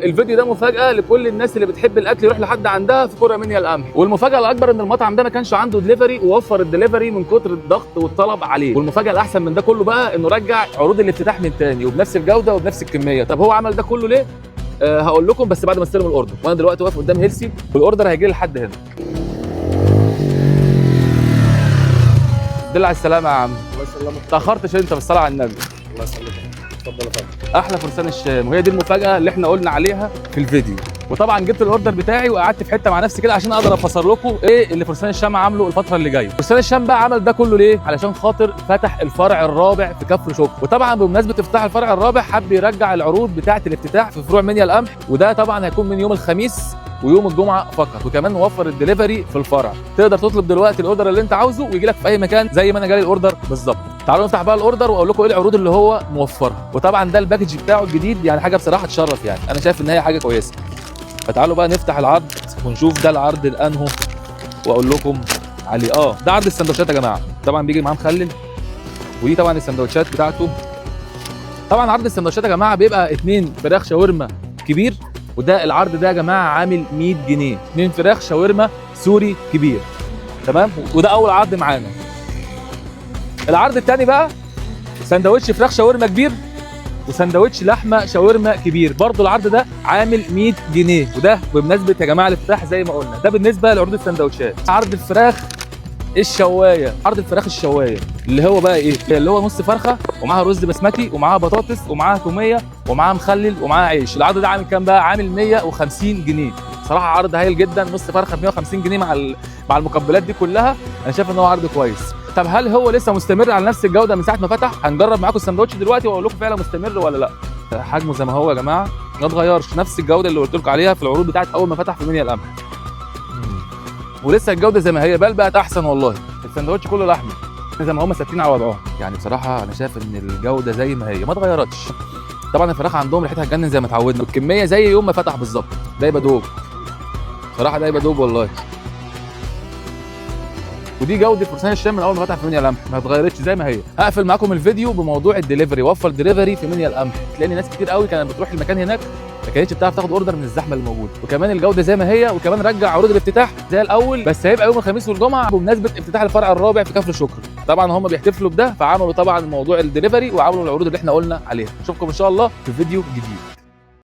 الفيديو ده مفاجاه لكل الناس اللي بتحب الاكل يروح لحد عندها في قرى منيا القمح. والمفاجاه الاكبر ان المطعم ده ما كانش عنده دليفري ووفر الدليفري من كتر الضغط والطلب عليه. والمفاجاه الاحسن من ده كله بقى انه رجع عروض الافتتاح من تاني وبنفس الجوده وبنفس الكميه. طب هو عمل ده كله ليه؟ هقول لكم بس بعد ما استلم الاوردر. وانا دلوقتي واقف قدام هيلسي والاوردر هيجي لي لحد هنا. دل على السلامه يا عم. الله يسلمك. تاخرتش انت بالصلاه على النبي. الله يسلمك. اتفضل يا فندم. احلى فرسان الشام، وهي دي المفاجاه اللي احنا قلنا عليها في الفيديو. وطبعا جبت الاوردر بتاعي وقعدت في حته مع نفسي كده عشان اقدر افسر لكم ايه اللي فرسان الشام عامله الفتره اللي جايه. فرسان الشام بقى عمل ده كله ليه؟ علشان خاطر فتح الفرع الرابع في كفر شكر. وطبعا بمناسبه افتتاح الفرع الرابع حب يرجع العروض بتاعه الافتتاح في فروع منيا القمح، وده طبعا هيكون من يوم الخميس ويوم الجمعه فقط. وكمان نوفر الدليفري في الفرع، تقدر تطلب دلوقتي الاوردر اللي انت عاوزه ويجي لك في اي مكان زي ما انا جالي الاوردر بالظبط. تعالوا نفتح بقى الاوردر واقول لكم ايه العروض اللي هو موفرها. وطبعا ده الباكج بتاعه الجديد، يعني حاجه بصراحه تشرف، يعني انا شايف ان هي حاجه كويسه. فتعالوا بقى نفتح العرض ونشوف ده العرض الانهو واقول لكم عليه. ده عرض السندوتشات يا جماعه، طبعا بيجي معاه مخلل، ودي طبعا السندوتشات بتاعته. طبعا عرض السندوتشات يا جماعه بيبقى 2 فراخ شاورما كبير، وده العرض ده يا جماعه عامل 100 جنيه. 2 فراخ شاورما سوري كبير، تمام. وده اول عرض معانا. العرض الثاني بقى سندوتش فراخ شاورما كبير وسندوتش لحمه شاورما كبير، برضو العرض ده عامل 100 جنيه. وده بمناسبه يا جماعه الافتتاح زي ما قلنا. ده بالنسبه لعروض السندوتشات. عرض الفراخ الشوايه، عرض الفراخ الشوايه اللي هو بقى ايه؟ اللي هو نص فرخه ومعاها رز بسمتي ومعاها بطاطس ومعاها توميه ومعاها مخلل ومعاها عيش. العرض ده عامل كام بقى؟ عامل 150 جنيه. صراحه عرض هايل جدا، نص فرخه ب 150 جنيه مع المقبلات دي كلها. انا شايف ان هو عرض كويس. طب هل هو لسه مستمر على نفس الجوده من ساعه ما فتح؟ هنجرب معاكم السندوتش دلوقتي واقول لكم فعلا مستمر ولا لا. حجمه زي ما هو يا جماعه، ما اتغيرش، نفس الجوده اللي قلت لكم عليها في العروض بتاعت اول ما فتح في منيا القمح. ولسه الجوده زي ما هي، بل بقت احسن والله. السندوتش كله لحمه زي ما هم ثابتين على وضعهم. يعني بصراحه انا شايف ان الجوده زي ما هي ما اتغيرتش. طبعا الفراخ عندهم ريحتها تجنن زي ما اتعودنا، والكميه زي يوم ما فتح بالظبط. ده يبقى دوب صراحه، ده يبقى دوب والله. ودي جوده فرسان الشام من اول ما فتح في منيا القمح، ما اتغيرتش زي ما هي. هقفل معاكم الفيديو بموضوع الدليفري. وفر دليفري في منيا القمح، تلاقي ناس كتير قوي كانت بتروح المكان هناك ما كانتش بتعرف تاخد اوردر من الزحمه اللي موجوده. وكمان الجوده زي ما هي، وكمان رجع عروض الافتتاح زي الاول، بس هيبقى يوم الخميس والجمعه بمناسبه افتتاح الفرع الرابع في كفر شكر. طبعا هم بيحتفلوا بده، فعملوا طبعا موضوع الدليفري وعملوا العروض اللي احنا قلنا عليها. اشوفكم ان شاء الله في فيديو جديد.